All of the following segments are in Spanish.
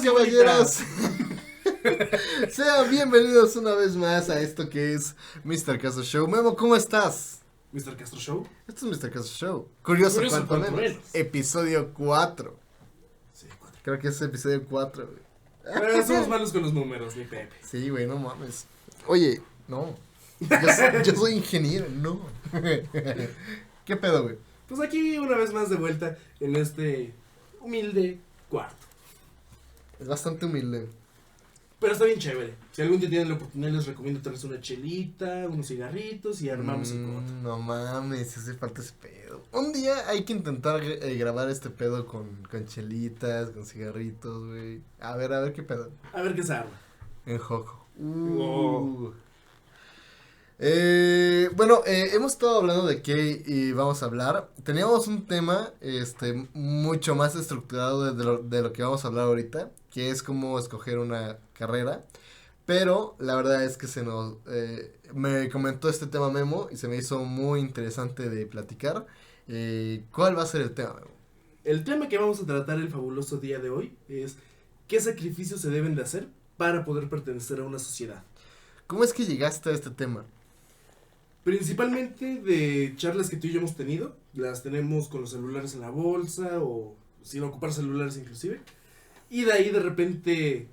y caballeros. Sean bienvenidos una vez más a esto que es Mr. Castro Show. Memo, ¿cómo estás? Mr. Castro Show. Esto es Mr. Castro Show. Curioso cuanto menos. Episodio 4. Sí, 4. Creo que es episodio 4, güey. Somos malos con los números, mi Pepe. Sí, güey, no mames. Oye, no. Yo soy ingeniero, no. ¿Qué pedo, güey? Pues aquí una vez más de vuelta en este humilde cuarto. Es bastante humilde. Pero está bien chévere. Si algún día tienen la oportunidad, les recomiendo traerse una chelita, unos cigarritos y armamos el coto. No mames, hace falta ese pedo. Un día hay que intentar grabar este pedo con chelitas, con cigarritos, güey. A ver qué pedo. A ver qué se arma. En Jojo. Wow. Bueno, hemos estado hablando de qué vamos a hablar. Teníamos un tema mucho más estructurado de lo que vamos a hablar ahorita, que es cómo escoger una carrera. Pero la verdad es que me comentó este tema Memo y se me hizo muy interesante de platicar. ¿Cuál va a ser el tema, Memo? El tema que vamos a tratar el fabuloso día de hoy es ¿qué sacrificios se deben de hacer para poder pertenecer a una sociedad? ¿Cómo es que llegaste a este tema? Principalmente de charlas que tú y yo hemos tenido. Las tenemos con los celulares en la bolsa o sin ocupar celulares inclusive. Y de ahí de repente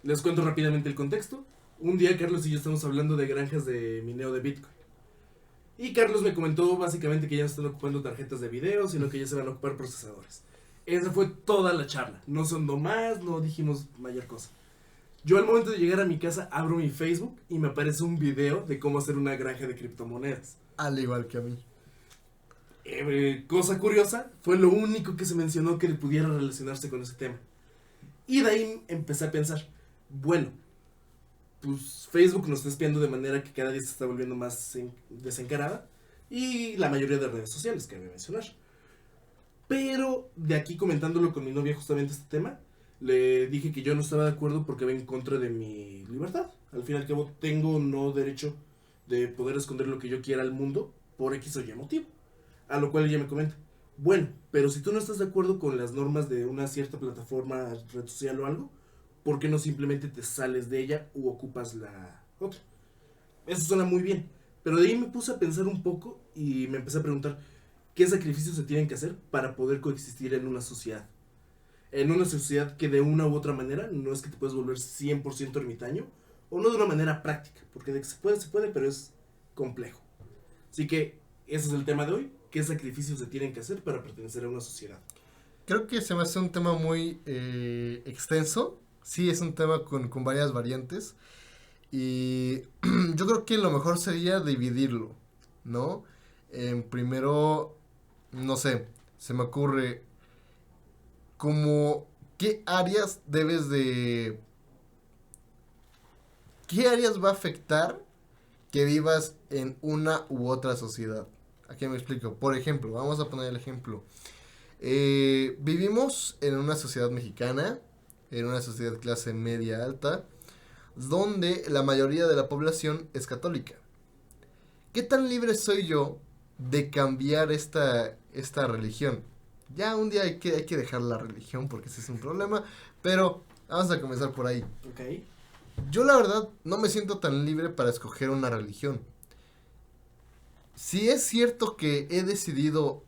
les cuento rápidamente el contexto. Un día Carlos y yo estamos hablando de granjas de mineo de Bitcoin. Y Carlos me comentó básicamente que ya no están ocupando tarjetas de video, sino que ya se van a ocupar procesadores. Esa fue toda la charla. No se ahondó más, no dijimos mayor cosa. Yo al momento de llegar a mi casa abro mi Facebook y me aparece un video de cómo hacer una granja de criptomonedas. Al igual que a mí. Cosa curiosa, fue lo único que se mencionó que pudiera relacionarse con ese tema. Y de ahí empecé a pensar, bueno, pues Facebook nos está espiando de manera que cada día se está volviendo más desencarada. Y la mayoría de redes sociales, que voy a mencionar. Pero de aquí comentándolo con mi novia justamente este tema, le dije que yo no estaba de acuerdo porque va en contra de mi libertad. Al fin y al cabo tengo no derecho de poder esconder lo que yo quiera al mundo por X o Y motivo. A lo cual ella me comenta, bueno, pero si tú no estás de acuerdo con las normas de una cierta plataforma, red social o algo, ¿por qué no simplemente te sales de ella u ocupas la otra? Eso suena muy bien, pero de ahí me puse a pensar un poco y me empecé a preguntar ¿qué sacrificios se tienen que hacer para poder coexistir en una sociedad? En una sociedad que de una u otra manera no es que te puedes volver 100% ermitaño, o no de una manera práctica, porque de que se puede, pero es complejo. Así que ese es el tema de hoy, ¿qué sacrificios se tienen que hacer para pertenecer a una sociedad? Creo que se me hace un tema muy extenso. Sí, es un tema con varias variantes. Y yo creo que lo mejor sería dividirlo, ¿no? Primero, no sé, se me ocurre como qué áreas ¿qué áreas va a afectar que vivas en una u otra sociedad? Aquí me explico. Por ejemplo, vamos a poner el ejemplo. Vivimos en una sociedad mexicana, en una sociedad clase media alta, donde la mayoría de la población es católica. ¿Qué tan libre soy yo de cambiar esta religión? Ya un día hay que dejar la religión porque ese es un problema, pero vamos a comenzar por ahí. Ok. Yo la verdad no me siento tan libre para escoger una religión. Si es cierto que he decidido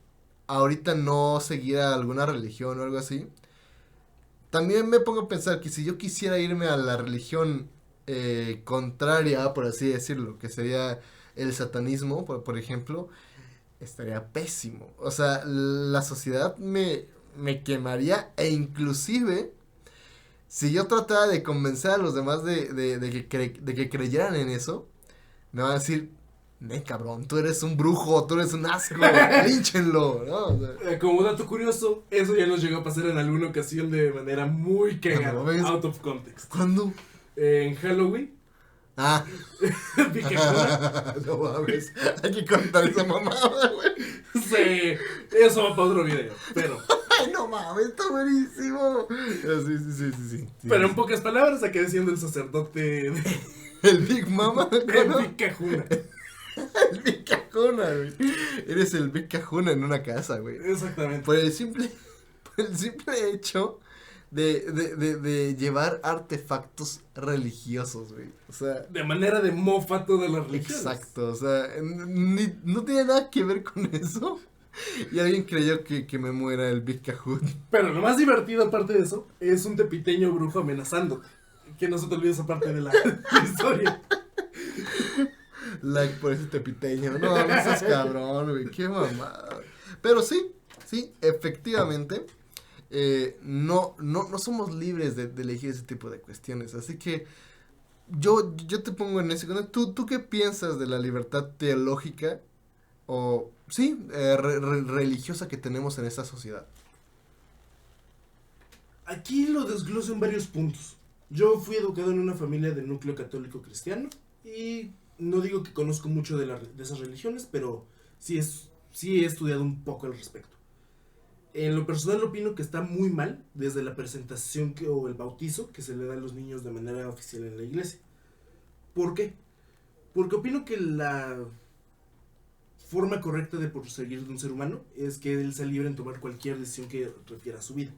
ahorita no seguir a alguna religión o algo así, también me pongo a pensar que si yo quisiera irme a la religión contraria, por así decirlo, que sería el satanismo, por ejemplo, estaría pésimo. O sea, la sociedad me quemaría e inclusive si yo tratara de convencer a los demás de que creyeran en eso, me van a decir, cabrón, tú eres un brujo, tú eres un asco, línchenlo, ¿no? O sea, Como dato curioso, eso ya nos llegó a pasar en alguna ocasión de manera muy cagada, ¿Cómo ves? out of context. ¿Cuándo? En Halloween, Ah. vi que una, No mames, hay que contar esa mamada, güey. sí, eso va para otro video, pero Ay, no mames, está buenísimo. Sí. pero en pocas palabras acabé siendo el sacerdote de El Big Mama, ¿no? Big Kahuna. El Big Cajuna, güey. Eres el Big Cajuna en una casa, güey. Exactamente. Por el simple hecho de llevar artefactos religiosos, güey. O sea. De manera de mofa todas las religiones. Exacto, o sea, no tiene nada que ver con eso. Y alguien creyó que me muera el Big Kahoot. Pero lo más divertido, aparte de eso, es un tepiteño brujo amenazándote. Que no se te olvide esa parte de la historia. Like por ese tepiteño. No, no seas cabrón, güey. Qué mamada. Pero sí, efectivamente. No somos libres de elegir ese tipo de cuestiones. Así que yo te pongo en ese. ¿Tú qué piensas de la libertad teológica o, sí, religiosa que tenemos en esta sociedad? Aquí lo desgloso en varios puntos. Yo fui educado en una familia de núcleo católico cristiano y no digo que conozco mucho de esas religiones, pero sí he estudiado un poco al respecto. En lo personal opino que está muy mal desde la presentación o el bautizo que se le da a los niños de manera oficial en la iglesia. ¿Por qué? Porque opino que la forma correcta de proseguir de un ser humano es que él sea libre en tomar cualquier decisión que refiera a su vida.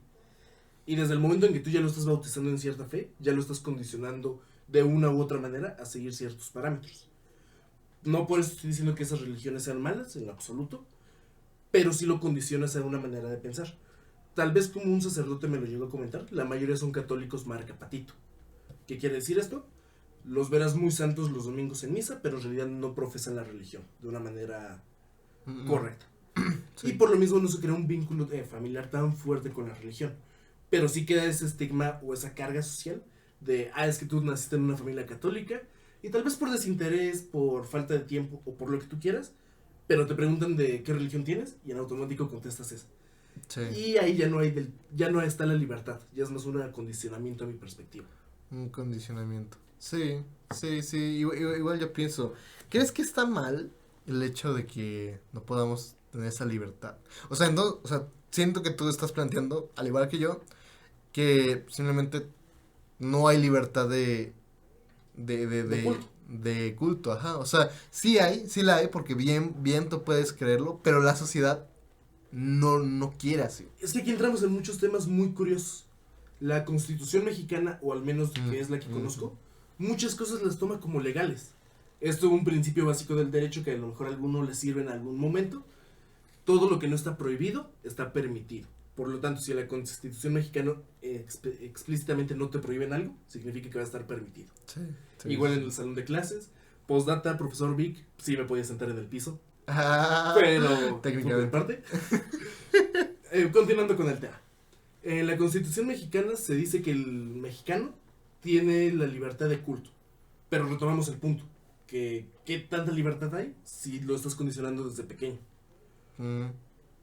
Y desde el momento en que tú ya lo estás bautizando en cierta fe, ya lo estás condicionando de una u otra manera a seguir ciertos parámetros. No por eso estoy diciendo que esas religiones sean malas, en lo absoluto, pero sí lo condicionas a una manera de pensar. Tal vez como un sacerdote me lo llegó a comentar, la mayoría son católicos marca patito. ¿Qué quiere decir esto? Los verás muy santos los domingos en misa, pero en realidad no profesan la religión de una manera correcta. Sí. Y por lo mismo no se crea un vínculo familiar tan fuerte con la religión. Pero sí queda ese estigma o esa carga social de, es que tú naciste en una familia católica y tal vez por desinterés, por falta de tiempo o por lo que tú quieras, pero te preguntan de qué religión tienes y en automático contestas esa. Sí. Y ahí ya no está la libertad, ya es más un acondicionamiento a mi perspectiva. Un condicionamiento. Sí. Igual yo pienso, ¿crees que está mal el hecho de que no podamos tener esa libertad? O sea, siento que tú estás planteando, al igual que yo, que simplemente no hay libertad de culto, ajá. O sea, sí la hay, porque bien tú puedes creerlo, pero la sociedad no quiere así. Es que aquí entramos en muchos temas muy curiosos. La Constitución mexicana, o al menos que es la que conozco, muchas cosas las toma como legales. Esto es un principio básico del derecho que a lo mejor a alguno le sirve en algún momento. Todo lo que no está prohibido está permitido. Por lo tanto, si la Constitución mexicana explícitamente no te prohíben algo, significa que va a estar permitido. Sí, igual en el salón de clases. Postdata, profesor Vic, sí me podía sentar en el piso. Pero, técnicamente. Por parte. Continuando con el tema. En la Constitución mexicana se dice que el mexicano tiene la libertad de culto. Pero retomamos el punto. ¿Qué tanta libertad hay si lo estás condicionando desde pequeño?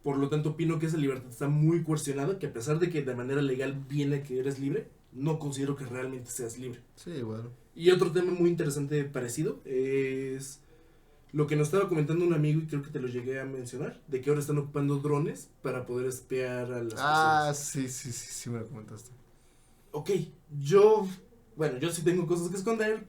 Por lo tanto, opino que esa libertad está muy coercionada, que a pesar de que de manera legal viene que eres libre, no considero que realmente seas libre. Sí, bueno. Y otro tema muy interesante parecido es lo que nos estaba comentando un amigo, y creo que te lo llegué a mencionar, de que ahora están ocupando drones para poder espiar a las personas. Sí, me lo comentaste. Ok, yo sí tengo cosas que esconder,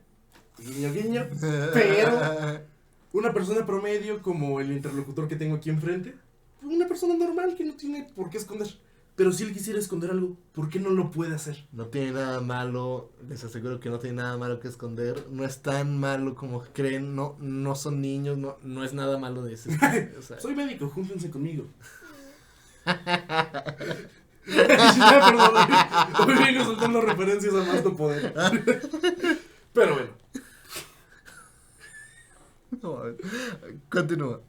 guiño, pero una persona promedio como el interlocutor que tengo aquí enfrente, una persona normal que no tiene por qué esconder. Pero si él quisiera esconder algo, ¿por qué no lo puede hacer? No tiene nada malo, les aseguro que no tiene nada malo que esconder. No es tan malo como creen, no son niños, no es nada malo de eso. O sea. Soy médico, júntense conmigo. Perdón, hoy vengo soltando referencias a más no poder. Pero bueno. No, continúa.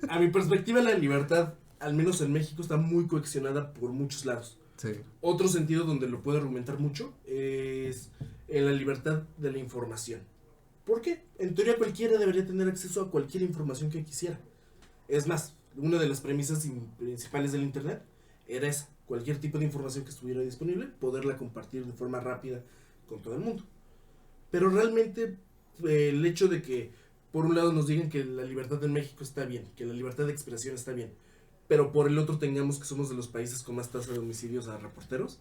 A mi perspectiva, la libertad, al menos en México, está muy coaccionada por muchos lados. Sí. Otro sentido donde lo puedo argumentar mucho es en la libertad de la información. ¿Por qué? En teoría cualquiera debería tener acceso a cualquier información que quisiera. Es más, una de las premisas principales del internet era esa: cualquier tipo de información que estuviera disponible, poderla compartir de forma rápida con todo el mundo. Pero realmente el hecho de que por un lado nos digan que la libertad en México está bien, que la libertad de expresión está bien, pero por el otro tengamos que somos de los países con más tasa de homicidios a reporteros,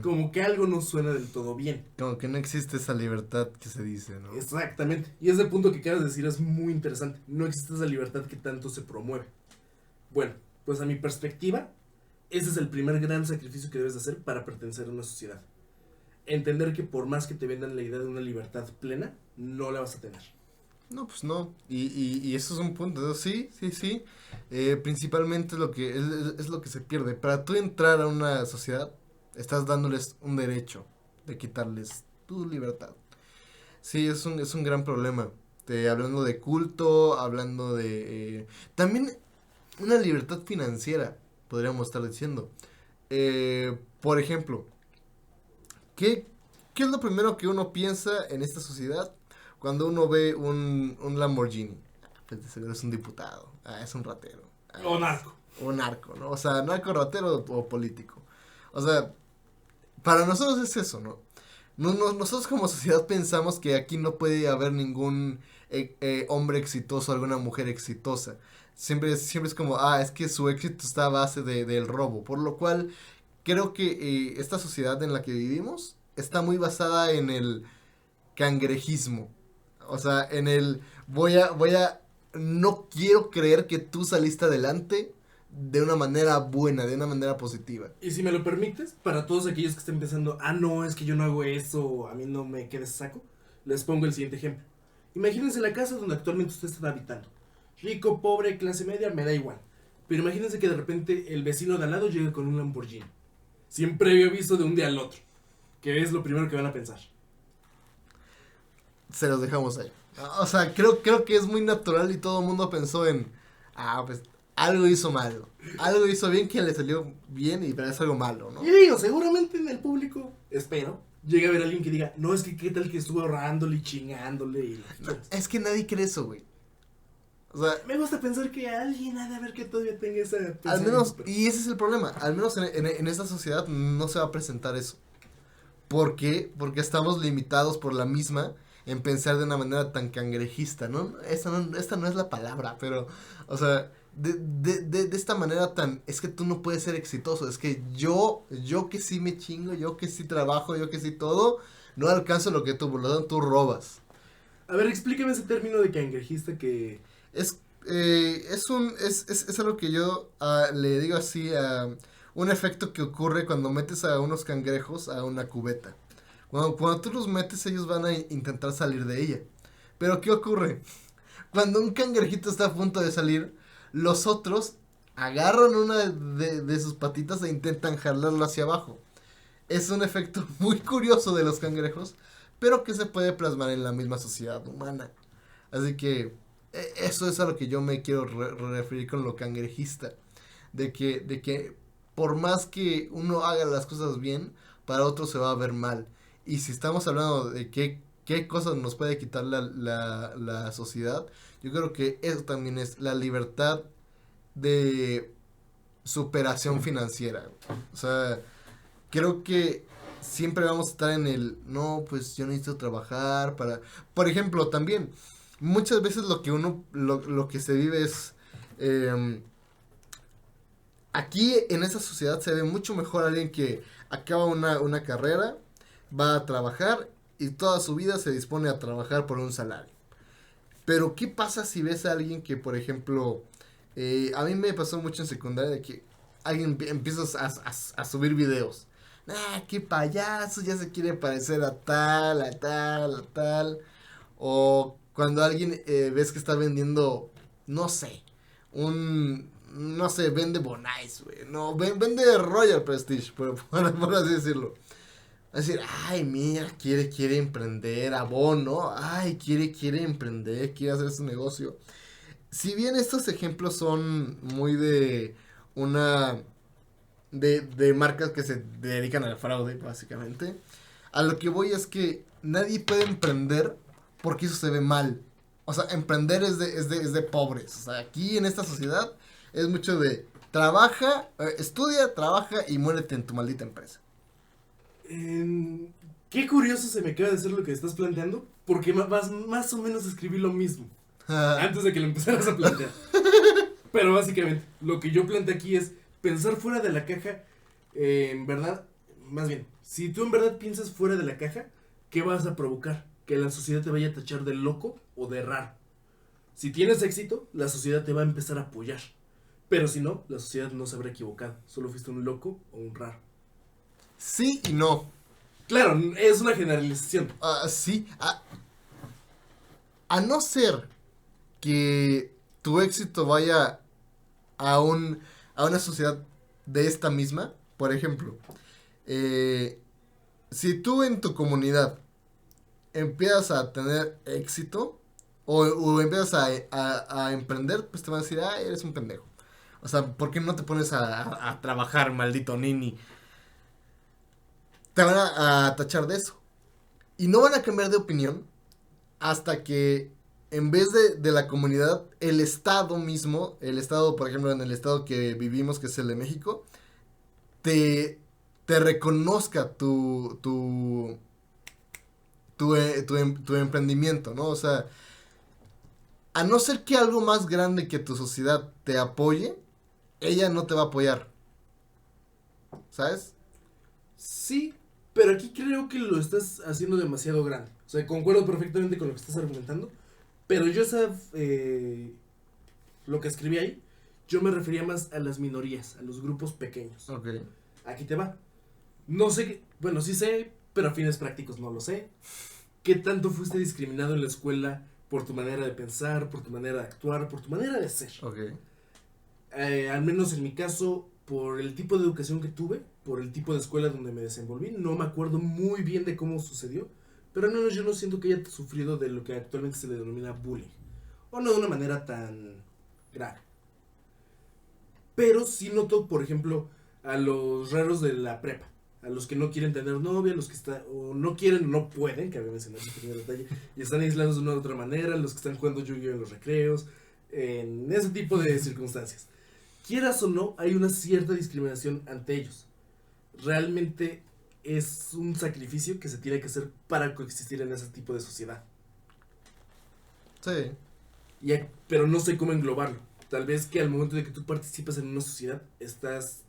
como que algo no suena del todo bien. Como que no existe esa libertad que se dice, ¿no? Exactamente. Y ese punto que acabas de decir es muy interesante. No existe esa libertad que tanto se promueve. Bueno, pues a mi perspectiva, ese es el primer gran sacrificio que debes de hacer para pertenecer a una sociedad. Entender que por más que te vendan la idea de una libertad plena, no la vas a tener. No, pues no. Y eso es un punto, ¿no? Sí, sí, sí. Principalmente lo que es lo que se pierde. Para tú entrar a una sociedad, estás dándoles un derecho de quitarles tu libertad. Sí, es un gran problema. Hablando de culto, hablando de... también una libertad financiera, podríamos estar diciendo. Por ejemplo, ¿qué, ¿qué es lo primero que uno piensa en esta sociedad cuando uno ve un Lamborghini? Pues de seguro es un diputado, es un ratero. O narco. O narco, ¿no? O sea, narco, ratero o político. O sea, para nosotros es eso, ¿no? Nosotros como sociedad pensamos que aquí no puede haber ningún hombre exitoso, alguna mujer exitosa. Siempre es como, es que su éxito está a base del robo. Por lo cual, creo que esta sociedad en la que vivimos está muy basada en el cangrejismo. O sea, en el no quiero creer que tú saliste adelante de una manera buena, de una manera positiva. Y si me lo permites, para todos aquellos que estén pensando, no, es que yo no hago eso, a mí no me queda ese saco, les pongo el siguiente ejemplo. Imagínense la casa donde actualmente ustedes están habitando. Rico, pobre, clase media, me da igual. Pero imagínense que de repente el vecino de al lado llega con un Lamborghini. Sin previo aviso de un día al otro. Que es lo primero que van a pensar. Se los dejamos ahí. O sea, creo que es muy natural y todo el mundo pensó en, pues algo hizo malo. Algo hizo bien que le salió bien y pero es algo malo, ¿no? Y digo, seguramente en el público, espero, llega a ver a alguien que diga, no, es que qué tal que estuvo ahorrándole y chingándole. No, es que nadie cree eso, güey. O sea, me gusta pensar que alguien ha de ver que todavía tenga esa... al menos, y ese es el problema, al menos en esta sociedad no se va a presentar eso. ¿Por qué? Porque estamos limitados por la misma en pensar de una manera tan cangrejista, ¿no? Esta no es la palabra, pero, o sea, de esta manera tan, es que tú no puedes ser exitoso, es que yo que sí me chingo, yo que sí trabajo, yo que sí todo, no alcanzo lo que tú, por lo tanto tú robas. A ver, explícame ese término de cangrejista que... Es algo que yo le digo así a un efecto que ocurre cuando metes a unos cangrejos a una cubeta. Cuando tú los metes, ellos van a intentar salir de ella. Pero ¿qué ocurre? Cuando un cangrejito está a punto de salir, los otros agarran una de sus patitas e intentan jalarlo hacia abajo. Es un efecto muy curioso de los cangrejos, pero que se puede plasmar en la misma sociedad humana. Así que eso es a lo que yo me quiero referir con lo cangrejista. De que por más que uno haga las cosas bien, para otro se va a ver mal. Y si estamos hablando de qué cosas nos puede quitar la sociedad, yo creo que eso también es la libertad de superación financiera. O sea, creo que siempre vamos a estar en el, no, pues yo necesito trabajar para... Por ejemplo, también, muchas veces lo que se vive es... aquí en esa sociedad se ve mucho mejor alguien que acaba una carrera, va a trabajar y toda su vida se dispone a trabajar por un salario. Pero ¿qué pasa si ves a alguien que, por ejemplo, a mí me pasó mucho en secundaria de que alguien empieza a subir videos? Qué payaso, ya se quiere parecer a tal, a tal, a tal. O cuando alguien ves que está vendiendo, no sé, vende Bonais, güey. No, vende Royal Prestige, por así decirlo. Es decir, mira, quiere emprender, abono, quiere emprender, quiere hacer su negocio. Si bien estos ejemplos son muy de de marcas que se dedican al fraude, básicamente, a lo que voy es que nadie puede emprender porque eso se ve mal. O sea, emprender es de pobres. O sea, aquí en esta sociedad es mucho de estudia, trabaja y muérete en tu maldita empresa. Qué curioso se me acaba de hacer lo que estás planteando, porque vas más o menos a escribir lo mismo antes de que lo empezaras a plantear. Pero básicamente, lo que yo planteé aquí es pensar fuera de la caja, en verdad, más bien, si tú en verdad piensas fuera de la caja, ¿qué vas a provocar? Que la sociedad te vaya a tachar de loco o de raro. Si tienes éxito, la sociedad te va a empezar a apoyar. Pero si no, la sociedad no se habrá equivocado. Solo fuiste un loco o un raro. Sí y no. Claro, es una generalización. Sí. A no ser que tu éxito vaya a a una sociedad de esta misma. Por ejemplo, si tú en tu comunidad empiezas a tener éxito o empiezas a emprender, pues te van a decir, eres un pendejo. O sea, ¿por qué no te pones a trabajar, maldito nini? Te van a tachar de eso. Y no van a cambiar de opinión hasta que en vez de la comunidad, el estado mismo, el estado, por ejemplo, en el estado que vivimos, que es el de México, te reconozca tu emprendimiento, ¿no? O sea, a no ser que algo más grande que tu sociedad te apoye, ella no te va a apoyar. ¿Sabes? Sí, pero aquí creo que lo estás haciendo demasiado grande. O sea, concuerdo perfectamente con lo que estás argumentando. Pero yo lo que escribí ahí, yo me refería más a las minorías, a los grupos pequeños. Ok. Aquí te va. No sé, bueno, sí sé, pero a fines prácticos no lo sé. ¿Qué tanto fuiste discriminado en la escuela por tu manera de pensar, por tu manera de actuar, por tu manera de ser? Ok. Al menos en mi caso, por el tipo de educación que tuve, por el tipo de escuela donde me desenvolví, no me acuerdo muy bien de cómo sucedió, pero al menos yo no siento que haya sufrido de lo que actualmente se le denomina bullying, o no de una manera tan grave. Pero sí noto, por ejemplo, a los raros de la prepa, a los que no quieren tener novia, a los que están, o no quieren o no pueden, que había mencionado ese pequeño detalle, y están aislados de una u otra manera, los que están jugando Yu-Gi-Oh en los recreos, en ese tipo de circunstancias. Quieras o no, hay una cierta discriminación ante ellos. Realmente es un sacrificio que se tiene que hacer para coexistir en ese tipo de sociedad. Sí. Pero no sé cómo englobarlo. Tal vez que al momento de que tú participas en una sociedad, estás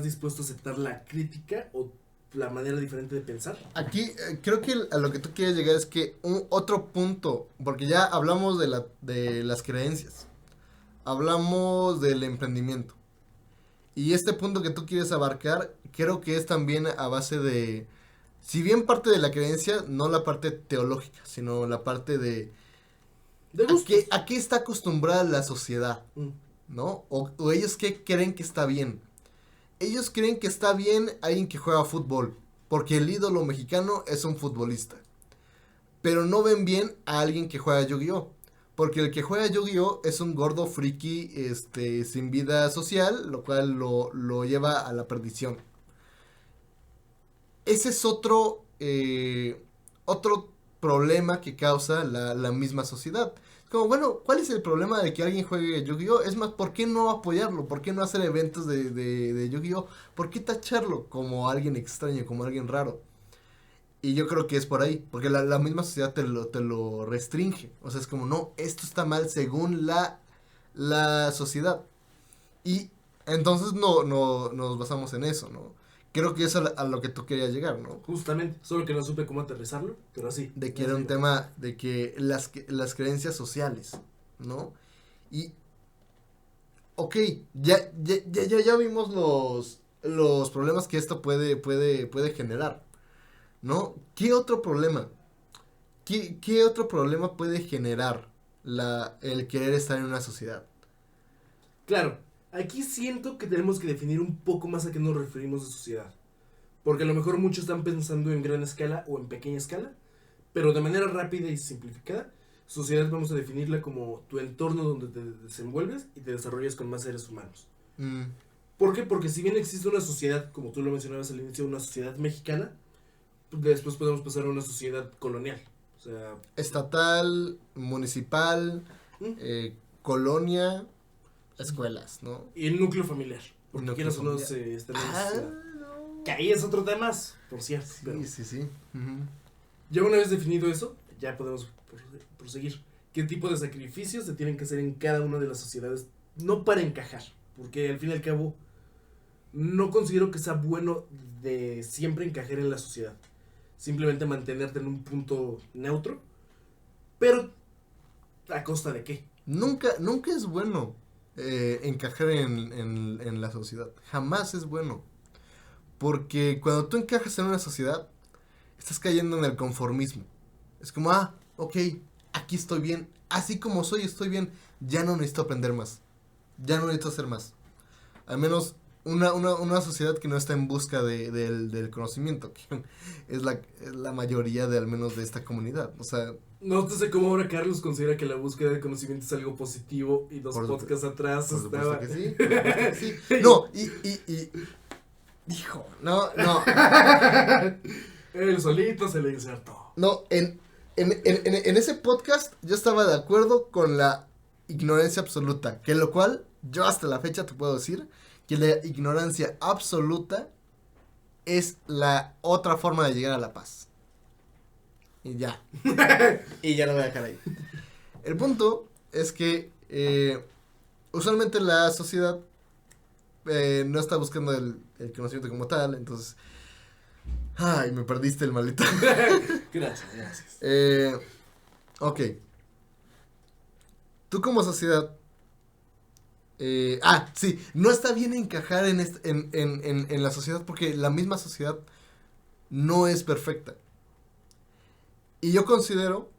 dispuesto a aceptar la crítica o la manera diferente de pensar. Aquí creo que a lo que tú quieres llegar es que otro punto, porque ya hablamos de las creencias, hablamos del emprendimiento. Y este punto que tú quieres abarcar, creo que es también a base de, si bien parte de la creencia, no la parte teológica, sino la parte de gustos. a qué está acostumbrada la sociedad, ¿no? O ellos qué creen que está bien. Ellos creen que está bien alguien que juega fútbol, porque el ídolo mexicano es un futbolista. Pero no ven bien a alguien que juega Yu-Gi-Oh! Porque el que juega Yu-Gi-Oh! Es un gordo friki sin vida social, lo cual lo lleva a la perdición. Ese es otro problema que causa la misma sociedad. Como, bueno, ¿cuál es el problema de que alguien juegue Yu-Gi-Oh? Es más, ¿por qué no apoyarlo? ¿Por qué no hacer eventos de Yu-Gi-Oh? ¿Por qué tacharlo como alguien extraño, como alguien raro? Y yo creo que es por ahí, porque la misma sociedad te lo restringe. O sea, es como, no, esto está mal según la sociedad. Y entonces no nos basamos en eso, ¿no? Creo que es a lo que tú querías llegar, ¿no? Justamente, solo que no supe cómo aterrizarlo, pero sí. De que era un tema de que las creencias sociales, ¿no? Y, ok, ya vimos los problemas que esto puede generar, ¿no? ¿Qué otro problema? ¿Qué otro problema puede generar el querer estar en una sociedad? Claro, aquí siento que tenemos que definir un poco más a qué nos referimos de sociedad. Porque a lo mejor muchos están pensando en gran escala o en pequeña escala, pero de manera rápida y simplificada, sociedad vamos a definirla como tu entorno donde te desenvuelves y te desarrollas con más seres humanos. ¿Por qué? Porque si bien existe una sociedad, como tú lo mencionabas al inicio, una sociedad mexicana, después podemos pasar a una sociedad colonial. O sea, estatal, municipal, colonia, escuelas, ¿no? Y el núcleo familiar. Porque Núcleo quieras o no familiar. se está en la sociedad. No. Que ahí es otro tema, por cierto. Sí, Pero sí. ya una vez definido eso, ya podemos proseguir. ¿Qué tipo de sacrificios se tienen que hacer en cada una de las sociedades? No para encajar, porque al fin y al cabo no considero que sea bueno de siempre encajar en la sociedad. Simplemente mantenerte en un punto neutro. Pero, ¿a costa de qué? Nunca es bueno encajar en la sociedad. Jamás es bueno. Porque cuando tú encajas en una sociedad, estás cayendo en el conformismo. Es como, ok, aquí estoy bien. Así como soy, estoy bien. Ya no necesito aprender más. Ya no necesito hacer más. Al menos una sociedad que no está en busca del conocimiento, que es la mayoría de al menos de esta comunidad. O sea, No sé cómo ahora Carlos considera que la búsqueda de conocimiento es algo positivo y dos podcasts atrás por estaba... supuesto que sí, por supuesto que sí. No, hijo, no. Él solito se le insertó. No, en ese podcast yo estaba de acuerdo con la ignorancia absoluta, que lo cual yo hasta la fecha te puedo decir que la ignorancia absoluta es la otra forma de llegar a la paz. Y ya. Y ya lo voy a dejar ahí. El punto es que usualmente la sociedad no está buscando el conocimiento como tal, entonces... Ay, me perdiste el maldito. Gracias. Ok. Tú como sociedad... sí, no está bien encajar en la sociedad porque la misma sociedad no es perfecta. Y yo considero,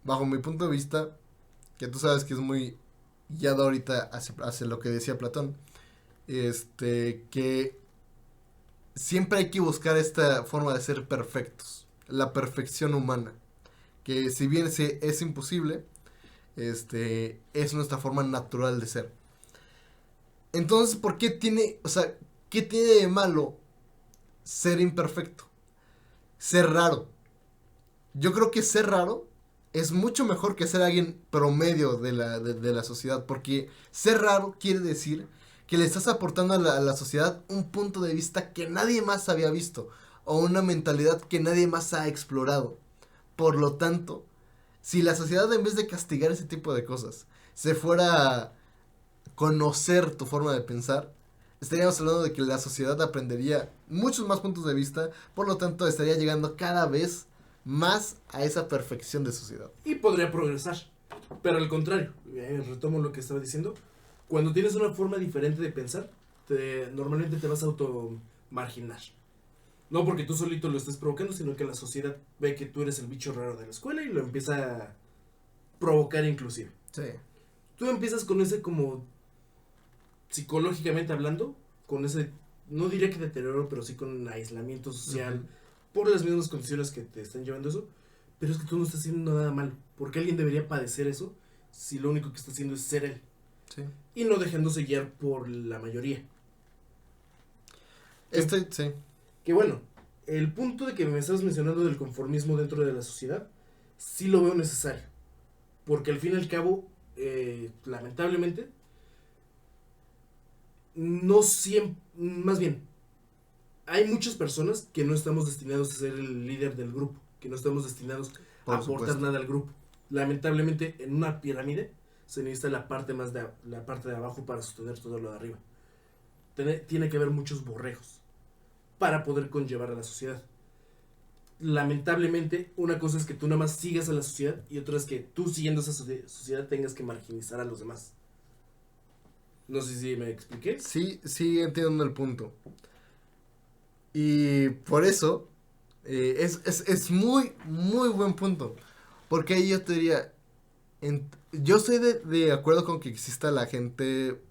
bajo mi punto de vista, que tú sabes que es muy guiado ahorita hacia lo que decía Platón, que siempre hay que buscar esta forma de ser perfectos, la perfección humana, que si bien es imposible, es nuestra forma natural de ser. Entonces, qué tiene de malo ser imperfecto? Ser raro. Yo creo que ser raro es mucho mejor que ser alguien promedio de la sociedad, porque ser raro quiere decir que le estás aportando a la sociedad un punto de vista que nadie más había visto, o una mentalidad que nadie más ha explorado. Por lo tanto, si la sociedad en vez de castigar ese tipo de cosas, se fuera a conocer tu forma de pensar, estaríamos hablando de que la sociedad aprendería muchos más puntos de vista, por lo tanto estaría llegando cada vez más a esa perfección de sociedad. Y podría progresar. Pero al contrario, retomo lo que estaba diciendo. Cuando tienes una forma diferente de pensar, normalmente te vas a automarginar. No porque tú solito lo estés provocando, sino que la sociedad ve que tú eres el bicho raro de la escuela y lo empieza a provocar inclusive. Sí. Tú empiezas con ese como psicológicamente hablando, con ese, no diría que deterioro, pero sí con aislamiento social, por las mismas condiciones que te están llevando eso, pero es que tú no estás haciendo nada malo. ¿Por qué alguien debería padecer eso si lo único que está haciendo es ser él? Sí. Y no dejándose guiar por la mayoría. Sí. Que bueno, el punto de que me estás mencionando del conformismo dentro de la sociedad, sí lo veo necesario. Porque al fin y al cabo, lamentablemente, no siempre, más bien, hay muchas personas que no estamos destinados a ser el líder del grupo, que no estamos destinados a aportar nada al grupo. Lamentablemente, en una pirámide se necesita la parte de abajo para sostener todo lo de arriba. Tiene que haber muchos borregos para poder conllevar a la sociedad. Lamentablemente, una cosa es que tú nada más sigas a la sociedad y otra es que tú siguiendo esa sociedad tengas que marginizar a los demás. No sé si me expliqué. Sí, entiendo el punto. Y por eso es muy, muy buen punto. Porque ahí yo te diría, yo estoy de acuerdo con que exista la gente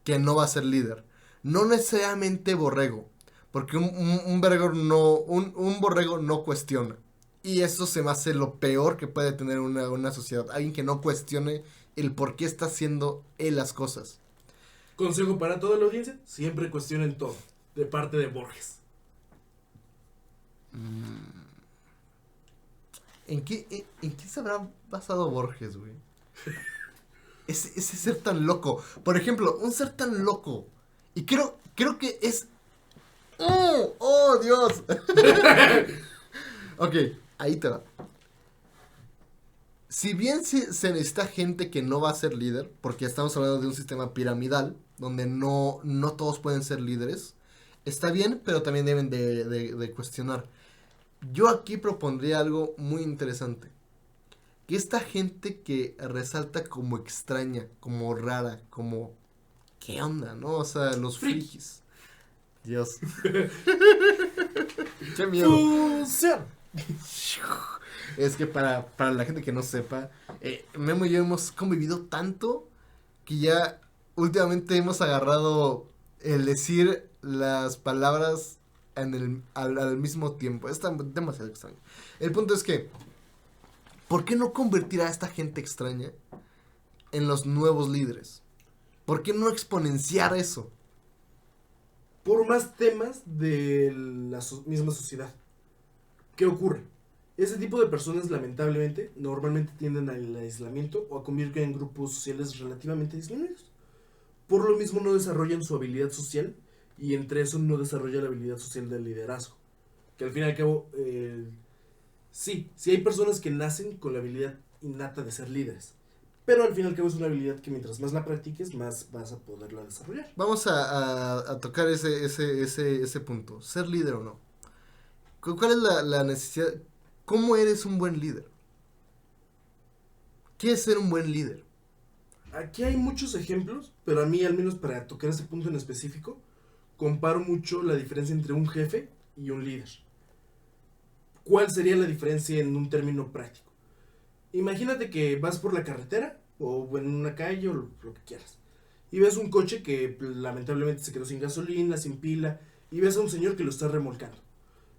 que no va a ser líder. No necesariamente borrego. Porque un borrego no cuestiona. Y eso se me hace lo peor que puede tener una sociedad. Alguien que no cuestione el por qué está haciendo él las cosas. Consejo para toda la audiencia, siempre cuestionen todo. De parte de Borges. ¿En qué se habrá basado Borges, güey? Ese ser tan loco. Por ejemplo, un ser tan loco. Y creo que es... ¡Oh, Dios! Ok, ahí te va. Si bien se necesita gente que no va a ser líder, porque estamos hablando de un sistema piramidal, donde no todos pueden ser líderes, está bien, pero también deben de cuestionar. Yo aquí propondría algo muy interesante. que esta gente que resalta como extraña, como rara, como... ¿Qué onda, no? O sea, los frikis. Dios. Qué miedo. ¡Fusión! Es que para la gente que no sepa, Memo y yo hemos convivido tanto que ya últimamente hemos agarrado el decir las palabras al mismo tiempo. Es demasiado extraño. El punto es que, ¿por qué no convertir a esta gente extraña en los nuevos líderes? ¿Por qué no exponenciar eso? Por más temas de la misma sociedad. ¿Qué ocurre? Ese tipo de personas, lamentablemente, normalmente tienden al aislamiento o a convivir en grupos sociales relativamente disminuidos. Por lo mismo no desarrollan su habilidad social y entre eso no desarrolla la habilidad social del liderazgo. Que al fin y al cabo, sí hay personas que nacen con la habilidad innata de ser líderes. Pero al fin y al cabo es una habilidad que mientras más la practiques, más vas a poderla desarrollar. Vamos a tocar ese punto. ¿Ser líder o no? ¿Cuál es la necesidad? ¿Cómo eres un buen líder? ¿Qué es ser un buen líder? Aquí hay muchos ejemplos, pero a mí, al menos para tocar ese punto en específico, comparo mucho la diferencia entre un jefe y un líder. ¿Cuál sería la diferencia en un término práctico? Imagínate que vas por la carretera o en una calle o lo que quieras y ves un coche que lamentablemente se quedó sin gasolina, sin pila, y ves a un señor que lo está remolcando.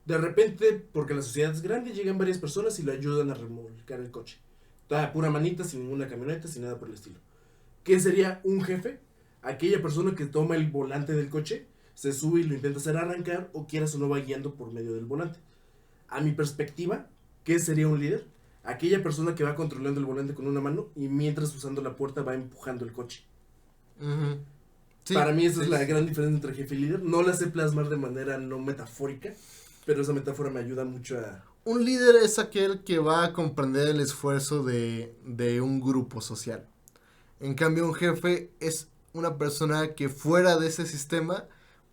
De repente, porque la sociedad es grande, llegan varias personas y le ayudan a remolcar el coche. Está pura manita, sin ninguna camioneta, sin nada por el estilo. ¿Qué sería un jefe? Aquella persona que toma el volante del coche, se sube y lo intenta hacer arrancar, o quieras o no va guiando por medio del volante. A mi perspectiva, ¿qué sería un líder? Aquella persona que va controlando el volante con una mano y mientras usando la puerta va empujando el coche. Uh-huh. Sí, para mí esa sí, es la sí. gran diferencia entre jefe y líder. No la sé plasmar de manera no metafórica, pero esa metáfora me ayuda mucho a... Un líder es aquel que va a comprender el esfuerzo de un grupo social. En cambio, un jefe es una persona que fuera de ese sistema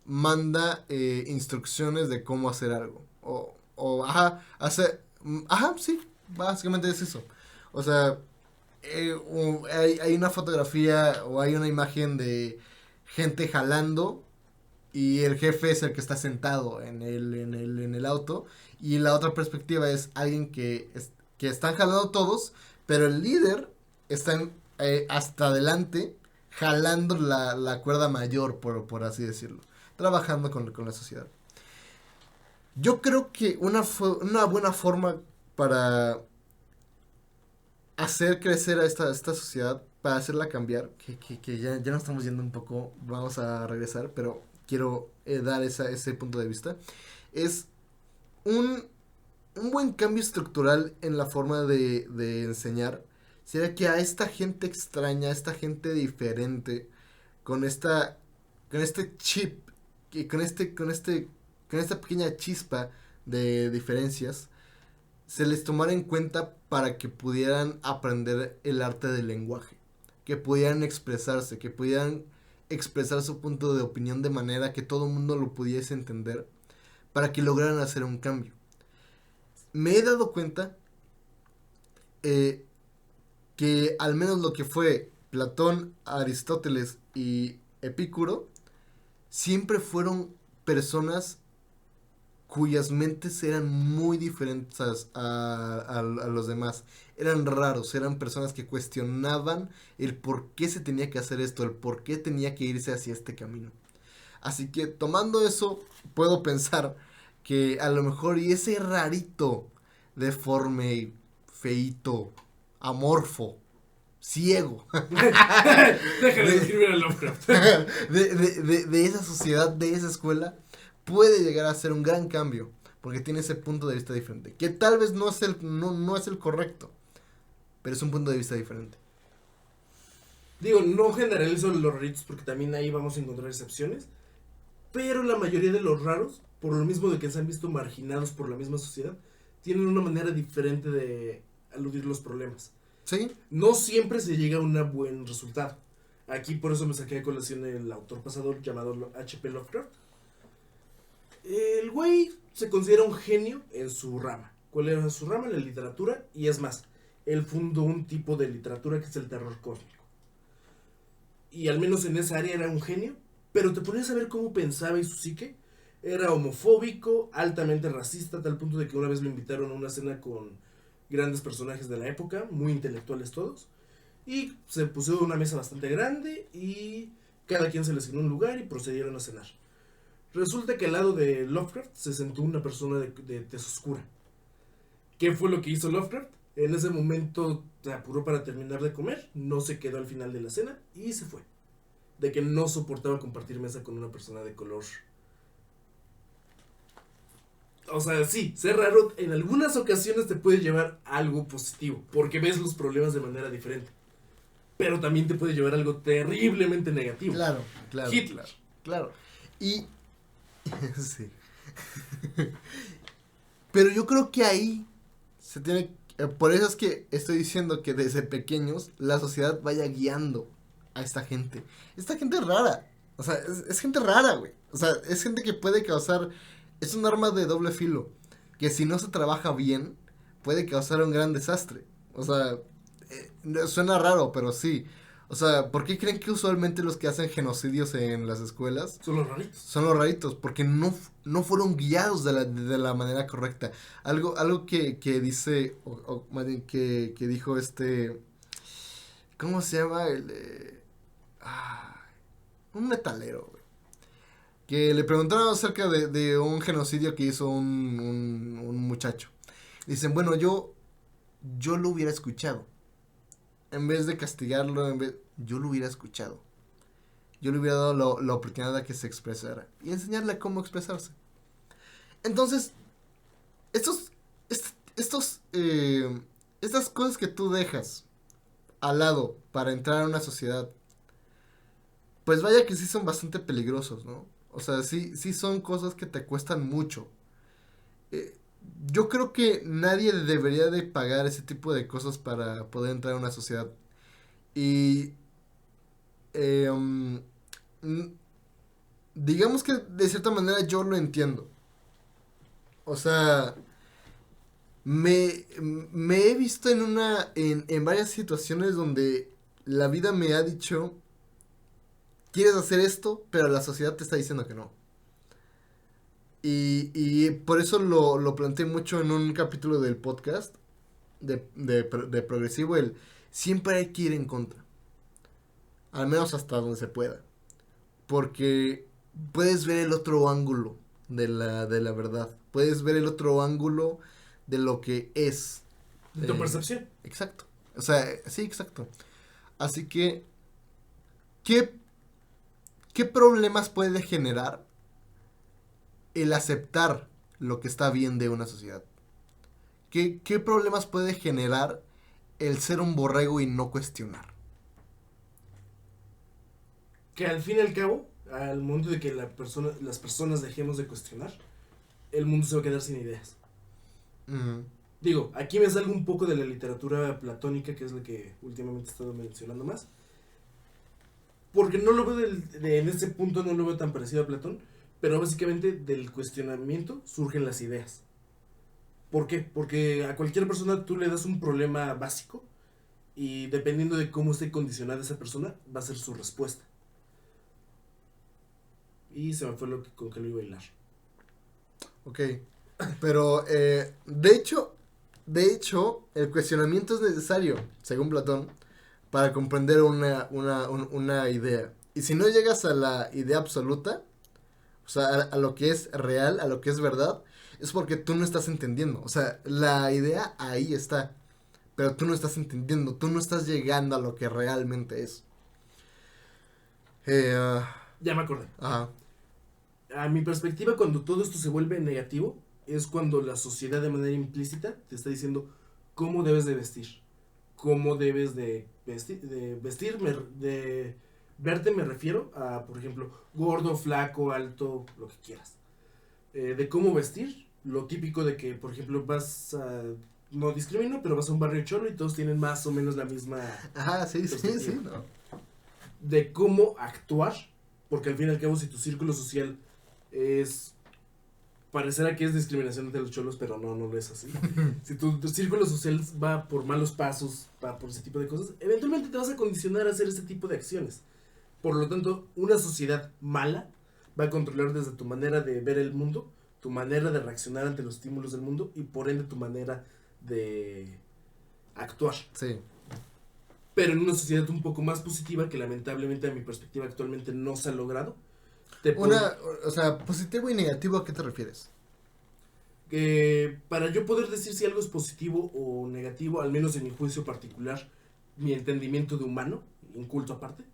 manda instrucciones de cómo hacer algo. Ajá, sí, básicamente es eso. O sea, hay una fotografía o hay una imagen de gente jalando y el jefe es el que está sentado en el auto, y la otra perspectiva es alguien que están jalando todos, pero el líder está hasta adelante jalando la cuerda mayor, por así decirlo, trabajando con la sociedad. Yo creo que una buena forma para hacer crecer a esta sociedad, para hacerla cambiar, que ya nos estamos yendo un poco, vamos a regresar, pero quiero dar ese punto de vista, es un buen cambio estructural en la forma de enseñar. Sería que a esta gente extraña, a esta gente diferente, con este chip, con esta pequeña chispa de diferencias, se les tomara en cuenta para que pudieran aprender el arte del lenguaje, que pudieran expresarse, que pudieran expresar su punto de opinión de manera que todo el mundo lo pudiese entender, para que lograran hacer un cambio. Me he dado cuenta que al menos lo que fue Platón, Aristóteles y Epicuro siempre fueron personas cuyas mentes eran muy diferentes a los demás. Eran raros, eran personas que cuestionaban el por qué se tenía que hacer esto, el por qué tenía que irse hacia este camino. Así que tomando eso, puedo pensar que a lo mejor y ese rarito, deforme, feito, amorfo, ciego, Déjale de escribir a Lovecraft. de esa sociedad, de esa escuela, puede llegar a ser un gran cambio, porque tiene ese punto de vista diferente, que tal vez no es el correcto, pero es un punto de vista diferente. Digo, no generalizo los raritos porque también ahí vamos a encontrar excepciones, pero la mayoría de los raros, por lo mismo de que se han visto marginados por la misma sociedad, tienen una manera diferente de aludir los problemas. ¿Sí? No siempre se llega a un buen resultado. Aquí por eso me saqué a colación el autor pasado llamado H.P. Lovecraft. El güey se considera un genio en su rama. ¿Cuál era su rama? La literatura. Y es más, él fundó un tipo de literatura que es el terror cósmico. Y al menos en esa área era un genio, pero te ponías a ver cómo pensaba y su psique. Era homofóbico, altamente racista, a tal punto de que una vez lo invitaron a una cena con grandes personajes de la época, muy intelectuales todos. Y se pusieron una mesa bastante grande y cada quien se le asignó un lugar y procedieron a cenar. Resulta que al lado de Lovecraft se sentó una persona de tez oscura. ¿Qué fue lo que hizo Lovecraft? En ese momento se apuró para terminar de comer, no se quedó al final de la cena y se fue. De que no soportaba compartir mesa con una persona de color. O sea, sí, ser raro en algunas ocasiones te puede llevar a algo positivo, porque ves los problemas de manera diferente. Pero también te puede llevar a algo terriblemente negativo. Claro, claro. Hitler. Claro. Y... sí. Pero yo creo que ahí se tiene... por eso es que estoy diciendo que desde pequeños la sociedad vaya guiando a esta gente. Esta gente es rara. O sea, es gente rara, güey. O sea, es gente que puede causar... Es un arma de doble filo. Que si no se trabaja bien, puede causar un gran desastre. O sea, suena raro, pero sí. O sea, ¿por qué creen que usualmente los que hacen genocidios en las escuelas Son los raritos. son los raritos? Porque no fueron guiados de la manera correcta. Algo que dice, más bien que dijo ¿cómo se llama? Un metalero, güey. Que le preguntaron acerca de un genocidio que hizo un muchacho. Dicen, bueno, yo lo hubiera escuchado. En vez de castigarlo, yo lo hubiera escuchado. Yo le hubiera dado la oportunidad de que se expresara. Y enseñarle cómo expresarse. Entonces, estas cosas que tú dejas al lado para entrar a una sociedad, pues vaya que sí son bastante peligrosos, ¿no? O sea, sí son cosas que te cuestan mucho. Yo creo que nadie debería de pagar ese tipo de cosas para poder entrar a una sociedad. Y digamos que de cierta manera yo lo entiendo. O sea, me he visto en varias situaciones donde la vida me ha dicho, quieres hacer esto, pero la sociedad te está diciendo que no. Y por eso lo planteé mucho en un capítulo del podcast de Progresivo, siempre hay que ir en contra. Al menos hasta donde se pueda. Porque puedes ver el otro ángulo de la verdad. Puedes ver el otro ángulo de lo que es. De tu percepción. Exacto. O sea, sí, exacto. Así que, ¿qué problemas puede generar el aceptar lo que está bien de una sociedad? ¿Qué problemas puede generar el ser un borrego y no cuestionar? Que al fin y al cabo, al momento de que las personas dejemos de cuestionar, el mundo se va a quedar sin ideas. Uh-huh. Digo, aquí me salgo un poco de la literatura platónica, que es la que últimamente he estado mencionando más. Porque no lo veo en ese punto, no lo veo tan parecido a Platón, pero básicamente del cuestionamiento surgen las ideas. ¿Por qué? Porque a cualquier persona tú le das un problema básico y dependiendo de cómo esté condicionada esa persona, va a ser su respuesta. Y se me fue con que lo iba a hilar. Ok, pero de hecho, el cuestionamiento es necesario, según Platón, para comprender una idea. Y si no llegas a la idea absoluta, o sea, a lo que es real, a lo que es verdad, es porque tú no estás entendiendo. O sea, la idea ahí está, pero tú no estás entendiendo, tú no estás llegando a lo que realmente es. Ya me acordé. Ajá. A mi perspectiva, cuando todo esto se vuelve negativo, es cuando la sociedad de manera implícita te está diciendo cómo debes de vestir, cómo debes de verte me refiero a, por ejemplo, gordo, flaco, alto, lo que quieras. De cómo vestir, lo típico de que, por ejemplo, no discrimino, pero vas a un barrio cholo y todos tienen más o menos la misma... Ajá, sí, ¿no? De cómo actuar, porque al fin y al cabo si tu círculo social es parecerá que es discriminación entre los cholos, pero no lo es así. Si tu círculo social va por malos pasos, va por ese tipo de cosas, eventualmente te vas a condicionar a hacer ese tipo de acciones. Por lo tanto, una sociedad mala va a controlar desde tu manera de ver el mundo, tu manera de reaccionar ante los estímulos del mundo y por ende tu manera de actuar. Sí. Pero en una sociedad un poco más positiva, que lamentablemente a mi perspectiva actualmente no se ha logrado. O sea, positivo y negativo, ¿a qué te refieres? Para yo poder decir si algo es positivo o negativo, al menos en mi juicio particular, mi entendimiento de humano, inculto aparte,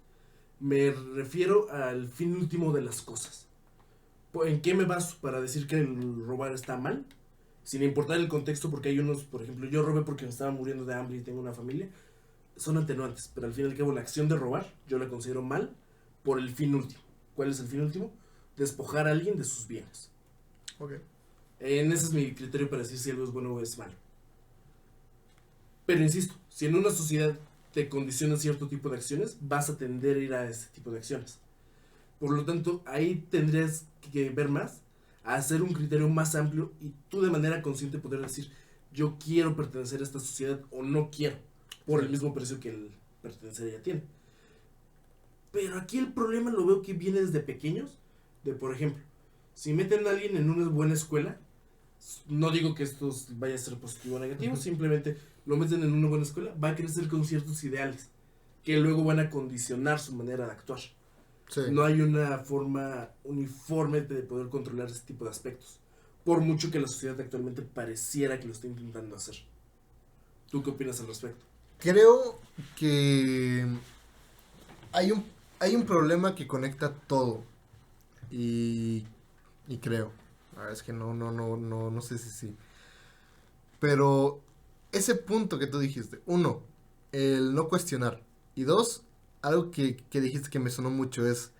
me refiero al fin último de las cosas. ¿En qué me baso para decir que el robar está mal? Sin importar el contexto, porque hay unos, por ejemplo, yo robé porque me estaba muriendo de hambre y tengo una familia, son atenuantes, pero al fin y al cabo la acción de robar yo la considero mal por el fin último. ¿Cuál es el fin último? Despojar a alguien de sus bienes. Ok. Ese es mi criterio para decir si algo es bueno o es malo. Pero insisto, si en una sociedad te condiciona cierto tipo de acciones, vas a tender a ir a ese tipo de acciones. Por lo tanto, ahí tendrías que ver más, a hacer un criterio más amplio y tú de manera consciente poder decir, yo quiero pertenecer a esta sociedad o no quiero, por el mismo precio que el pertenecer ya tiene. Pero aquí el problema lo veo que viene desde pequeños, de por ejemplo, si meten a alguien en una buena escuela, no digo que esto vaya a ser positivo o negativo, simplemente lo meten en una buena escuela, va a crecer con ciertos ideales, que luego van a condicionar su manera de actuar. Sí. No hay una forma uniforme de poder controlar ese tipo de aspectos, por mucho que la sociedad actualmente pareciera que lo está intentando hacer. ¿Tú qué opinas al respecto? Creo que hay un problema que conecta todo. Y creo. Es que no sé si sí. Pero ese punto que tú dijiste, uno, el no cuestionar. Y dos, algo que dijiste que me sonó mucho es,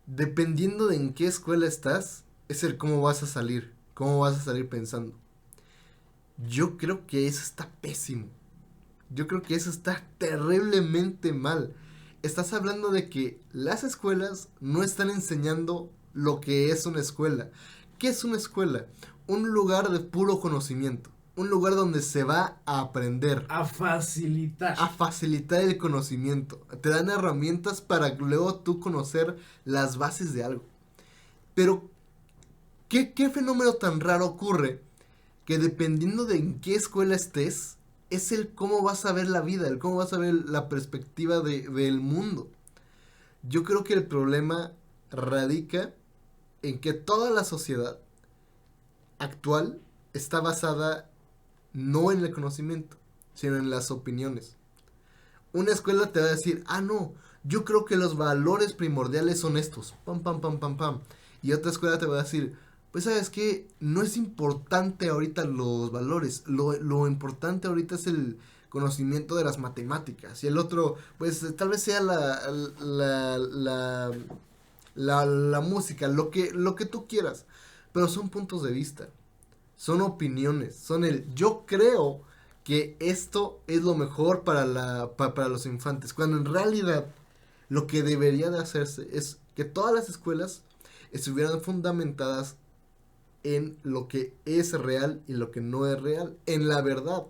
dependiendo de en qué escuela estás, es el cómo vas a salir pensando. Yo creo que eso está pésimo. Yo creo que eso está terriblemente mal. Estás hablando de que las escuelas no están enseñando lo que es una escuela. ¿Qué es una escuela? Un lugar de puro conocimiento. Un lugar donde se va a aprender. A facilitar. A facilitar el conocimiento. Te dan herramientas para luego tú conocer las bases de algo. Pero, ¿qué fenómeno tan raro ocurre? Que dependiendo de en qué escuela estés, es el cómo vas a ver la vida, el cómo vas a ver la perspectiva del mundo. Yo creo que el problema radica en que toda la sociedad actual está basada no en el conocimiento, sino en las opiniones. Una escuela te va a decir, no, yo creo que los valores primordiales son estos, pam, pam, pam, pam, pam. Y otra escuela te va a decir, pues sabes que no es importante ahorita los valores, lo importante ahorita es el conocimiento de las matemáticas. Y el otro, pues tal vez sea la música, lo que tú quieras. Pero son puntos de vista, son opiniones, son yo creo que esto es lo mejor para los infantes. Cuando en realidad lo que debería de hacerse es que todas las escuelas estuvieran fundamentadas en lo que es real y lo que no es real, en la verdad.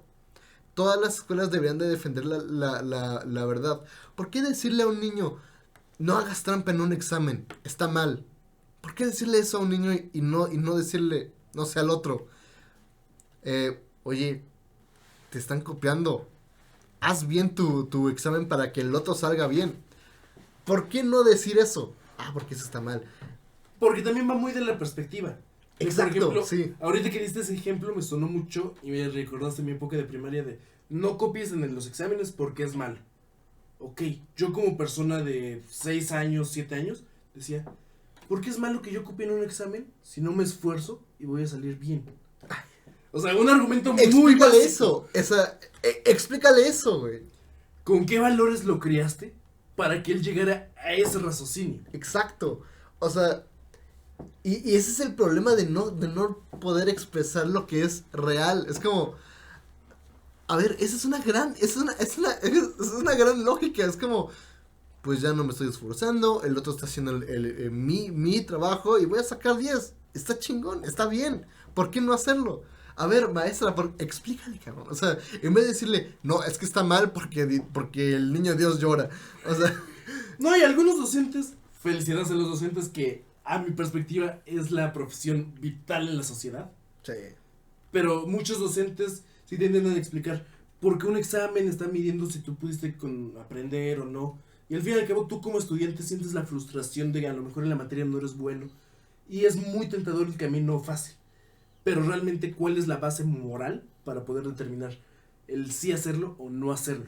Todas las escuelas deberían de defender la verdad. ¿Por qué decirle a un niño, no hagas trampa en un examen, está mal? ¿Por qué decirle eso a un niño y no decirle, no sé, al otro, oye, te están copiando, haz bien tu examen para que el otro salga bien? ¿Por qué no decir eso? Porque eso está mal. Porque también va muy de la perspectiva. Exacto, por ejemplo, sí. Ahorita que diste ese ejemplo me sonó mucho y me recordaste mi época de primaria de no copies en los exámenes porque es malo. Ok, yo como persona de 6 años, 7 años, decía, ¿por qué es malo que yo copie en un examen si no me esfuerzo y voy a salir bien? O sea, un argumento muy básico. Explícale eso, güey. ¿Con qué valores lo criaste para que él llegara a ese raciocinio? Exacto. O sea, y ese es el problema de no poder expresar lo que es real. Es como, a ver, esa es una gran lógica. Es como, pues ya no me estoy esforzando, el otro está haciendo mi trabajo y voy a sacar 10. está chingón, está bien. ¿Por qué no hacerlo? A ver, maestra, explícale, cabrón. O sea, en vez de decirle, no, es que está mal porque el niño Dios llora. O sea. No, hay algunos docentes, felicidades a los docentes que, a mi perspectiva, es la profesión vital en la sociedad. Sí. Pero muchos docentes sí te intentan explicar por qué un examen está midiendo si tú pudiste aprender o no. Y al fin y al cabo, tú como estudiante sientes la frustración de que a lo mejor en la materia no eres bueno. Y es muy tentador el camino fácil. Pero realmente, ¿cuál es la base moral para poder determinar el sí hacerlo o no hacerlo?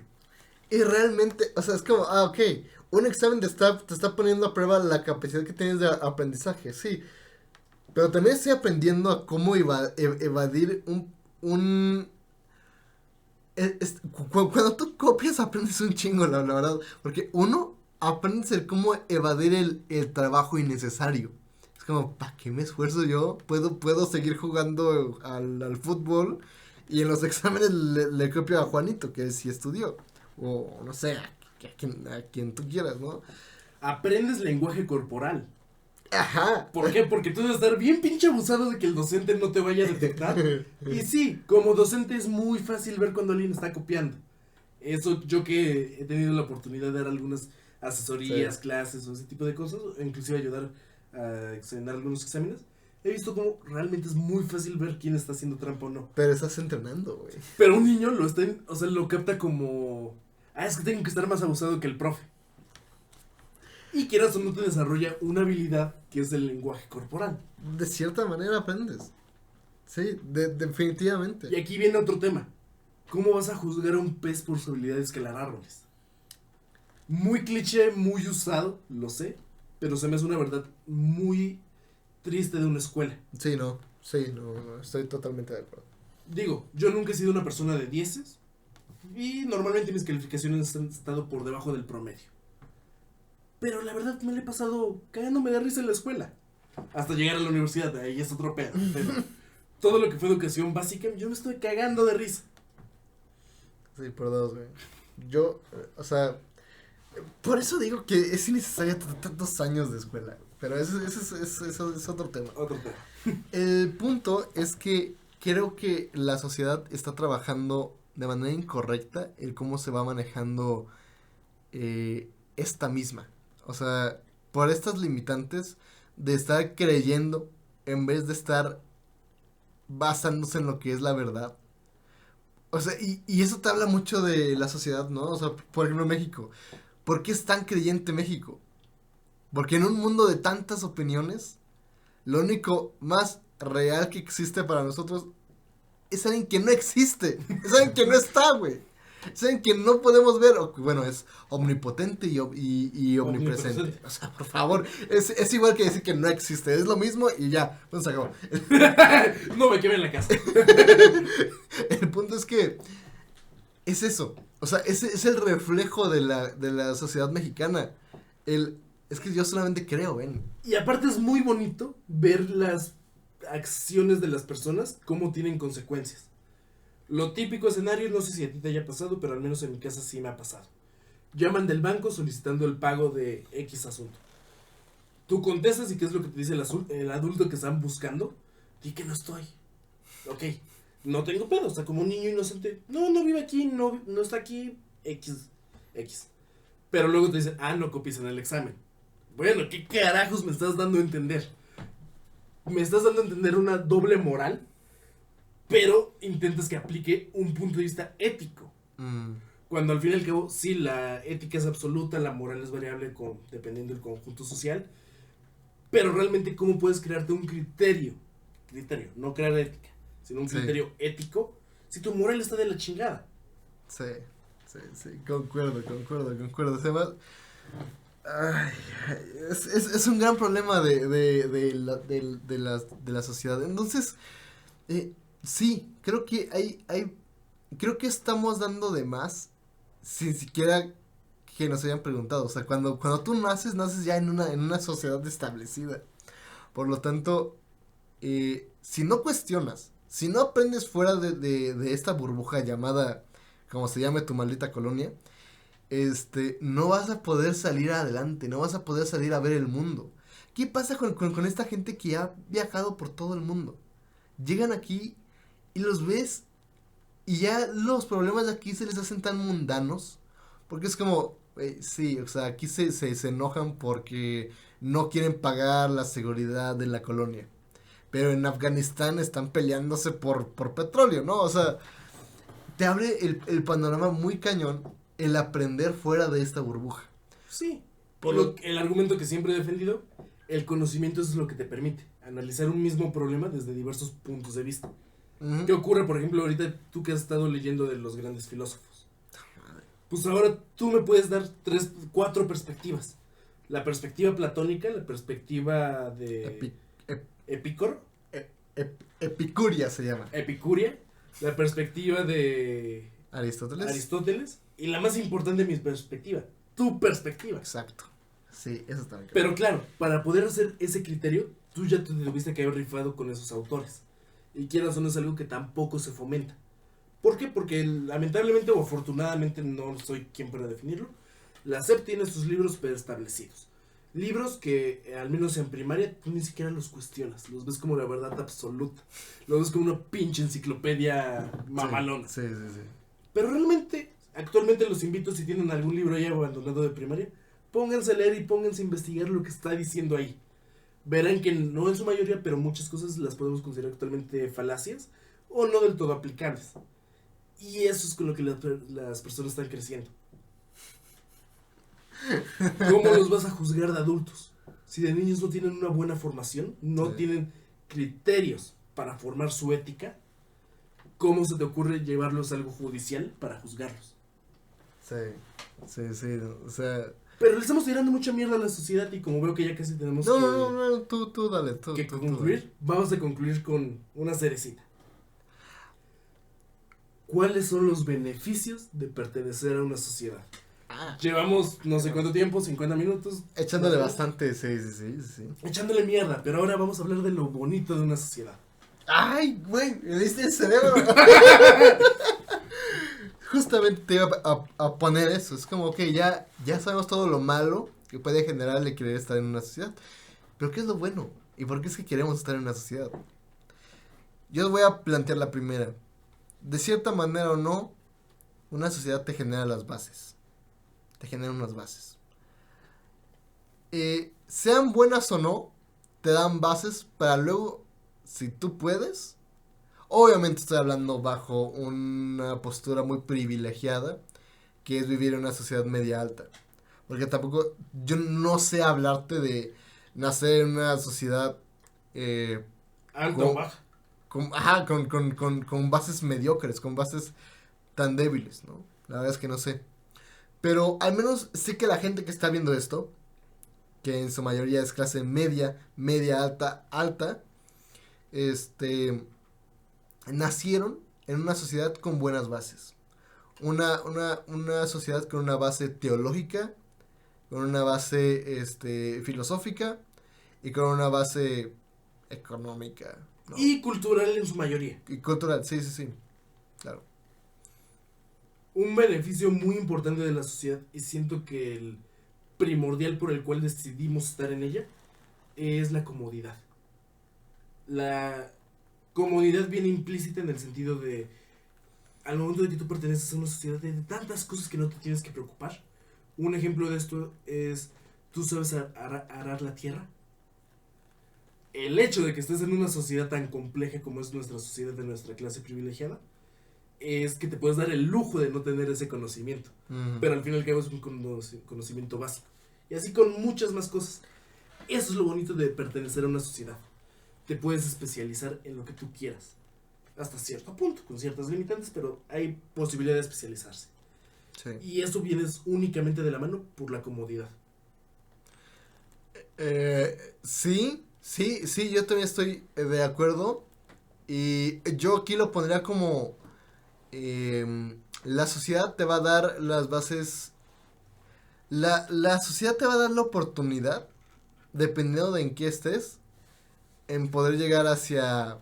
Y realmente, o sea, es como, ok, un examen te está poniendo a prueba la capacidad que tienes de aprendizaje, sí. Pero también estoy aprendiendo a cómo evadir cuando tú copias aprendes un chingo, la verdad. Porque uno, aprendes el cómo evadir el trabajo innecesario. Es como, ¿para qué me esfuerzo yo? Puedo seguir jugando al fútbol y en los exámenes le copio a Juanito, que sí estudió. O no sé, a quien tú quieras, ¿no? Aprendes lenguaje corporal. Ajá. ¿Por qué? Porque tú debes estar bien pinche abusado de que el docente no te vaya a detectar. Y sí, como docente es muy fácil ver cuando alguien está copiando. Eso yo que he tenido la oportunidad de dar algunas asesorías, sí, clases o ese tipo de cosas, o inclusive ayudar a examinar algunos exámenes, he visto como realmente es muy fácil ver quién está haciendo trampa o no. Pero estás entrenando, güey. Pero un niño lo capta como, es que tengo que estar más abusado que el profe. Y quieras o no te desarrolla una habilidad que es el lenguaje corporal. De cierta manera aprendes. Sí, definitivamente. Y aquí viene otro tema. ¿Cómo vas a juzgar a un pez por su habilidad de escalar árboles? Muy cliché, muy usado, lo sé, pero se me hace una verdad muy triste de una escuela. Sí, no, estoy totalmente de acuerdo. Digo, yo nunca he sido una persona de 10 y normalmente mis calificaciones han estado por debajo del promedio. Pero la verdad me la he pasado cagándome de risa en la escuela. Hasta llegar a la universidad, ahí es otro pedo. Pero todo lo que fue educación básica, yo me estoy cagando de risa. Sí, por dos, güey. Yo, o sea, por eso digo que es innecesario tantos años de escuela. Pero eso es otro tema. Otro tema. El punto es que creo que la sociedad está trabajando de manera incorrecta el cómo se va manejando esta misma. O sea, por estas limitantes de estar creyendo en vez de estar basándose en lo que es la verdad. O sea, y eso te habla mucho de la sociedad, ¿no? O sea, por ejemplo, México. ¿Por qué es tan creyente México? Porque en un mundo de tantas opiniones, lo único más real que existe para nosotros es alguien que no existe. Es alguien que no está, güey. Es alguien que no podemos ver. Bueno, es omnipotente y omnipresente. O sea, por favor, es igual que decir que no existe. Es lo mismo y ya. Pues se acabó. No me queme en la casa. El punto es que es eso. O sea, es el reflejo de la sociedad mexicana. Es que yo solamente creo, ven. Y aparte es muy bonito ver las acciones de las personas, cómo tienen consecuencias. Lo típico escenario, no sé si a ti te haya pasado, pero al menos en mi casa sí me ha pasado. Llaman del banco solicitando el pago de X asunto. Tú contestas y qué es lo que te dice el adulto que están buscando. Di que no estoy. Ok, no tengo pedo, está como un niño inocente. No vive aquí, no está aquí, X. Pero luego te dicen, no copies en el examen. Bueno, ¿qué carajos me estás dando a entender? Me estás dando a entender una doble moral, pero intentas que aplique un punto de vista ético. Cuando al fin y al cabo, sí, la ética es absoluta, la moral es variable dependiendo del conjunto social. Pero realmente, ¿cómo puedes crearte un criterio? No crear ética, sino un criterio ético, si tu moral está de la chingada. Sí, concuerdo. Además, es un gran problema de la sociedad. Entonces, sí, creo que creo que estamos dando de más sin siquiera que nos hayan preguntado. O sea, cuando tú naces ya en una sociedad establecida. Por lo tanto, si no cuestionas, si no aprendes fuera de esta burbuja llamada, como se llame tu maldita colonia, no vas a poder salir adelante, no vas a poder salir a ver el mundo. ¿qué pasa con esta gente que ha viajado por todo el mundo? Llegan aquí y los ves y ya los problemas de aquí se les hacen tan mundanos. Porque es como, sí, o sea, aquí se enojan porque no quieren pagar la seguridad de la colonia. Pero en Afganistán están peleándose por petróleo, ¿no? O sea, te abre el panorama muy cañón el aprender fuera de esta burbuja. Sí. El argumento que siempre he defendido, el conocimiento es lo que te permite analizar un mismo problema desde diversos puntos de vista. Uh-huh. ¿Qué ocurre, por ejemplo, ahorita tú que has estado leyendo de los grandes filósofos? Pues ahora tú me puedes dar 4 perspectivas. La perspectiva platónica, la perspectiva de Epicuro. Epicuria se llama. Epicuria. La perspectiva de Aristóteles. Y la más importante, mi perspectiva. Tu perspectiva. Exacto. Sí, eso está bien. Pero claro, para poder hacer ese criterio, tú ya te tuviste que haber rifado con esos autores. Y quieras o no es algo que tampoco se fomenta. ¿Por qué? Porque lamentablemente o afortunadamente, no soy quien para definirlo, la SEP tiene sus libros preestablecidos. Libros que, al menos en primaria, tú ni siquiera los cuestionas. Los ves como la verdad absoluta. Los ves como una pinche enciclopedia mamalona. Sí. Pero realmente, actualmente los invito, si tienen algún libro ya abandonado de primaria, pónganse a leer y pónganse a investigar lo que está diciendo ahí. Verán que no en su mayoría, pero muchas cosas las podemos considerar actualmente falacias o no del todo aplicables. Y eso es con lo que las personas están creciendo. ¿Cómo los vas a juzgar de adultos? Si de niños no tienen una buena formación, no tienen criterios para formar su ética, ¿cómo se te ocurre llevarlos a algo judicial para juzgarlos? Sí, o sea... Pero le estamos tirando mucha mierda a la sociedad y como veo que ya casi tenemos No, tú dale, tú concluir, dale. Vamos a concluir con una cerecita. ¿Cuáles son los beneficios de pertenecer a una sociedad? Llevamos no sé cuánto tiempo, 50 minutos. Echándole bastante, sí. Echándole mierda, pero ahora vamos a hablar de lo bonito de una sociedad. Ay, güey, me diste el cerebro. Justamente te iba a poner eso. Es como que ya sabemos todo lo malo que puede generar el querer estar en una sociedad. Pero ¿qué es lo bueno? ¿Y por qué es que queremos estar en una sociedad? Yo os voy a plantear la primera. De cierta manera o no, una sociedad te genera las bases. Te genera unas bases. Sean buenas o no, te dan bases para luego, si tú puedes. Obviamente estoy hablando bajo una postura muy privilegiada, que es vivir en una sociedad media alta. Porque tampoco, yo no sé hablarte de nacer en una sociedad alta o baja. Con bases mediocres, con bases tan débiles, ¿no? La verdad es que no sé. Pero al menos sé que la gente que está viendo esto, que en su mayoría es clase media, alta, nacieron en una sociedad con buenas bases. Una sociedad con una base teológica, con una base filosófica y con una base económica, ¿no? Y cultural en su mayoría. Y cultural, sí, claro. Un beneficio muy importante de la sociedad, y siento que el primordial por el cual decidimos estar en ella, es la comodidad. La comodidad viene implícita en el sentido de, al momento de que tú perteneces a una sociedad de tantas cosas que no te tienes que preocupar. Un ejemplo de esto es, ¿tú sabes arar la tierra? El hecho de que estés en una sociedad tan compleja como es nuestra sociedad de nuestra clase privilegiada, es que te puedes dar el lujo de no tener ese conocimiento. Pero al fin y al cabo es un conocimiento básico. Y así con muchas más cosas. Eso es lo bonito de pertenecer a una sociedad. Te puedes especializar en lo que tú quieras. Hasta cierto punto, con ciertas limitantes, pero hay posibilidad de especializarse. Sí. Y eso viene únicamente de la mano por la comodidad. Sí, yo también estoy de acuerdo. Y yo aquí lo pondría como... la sociedad te va a dar las bases. La sociedad te va a dar la oportunidad, dependiendo de en qué estés, en poder llegar hacia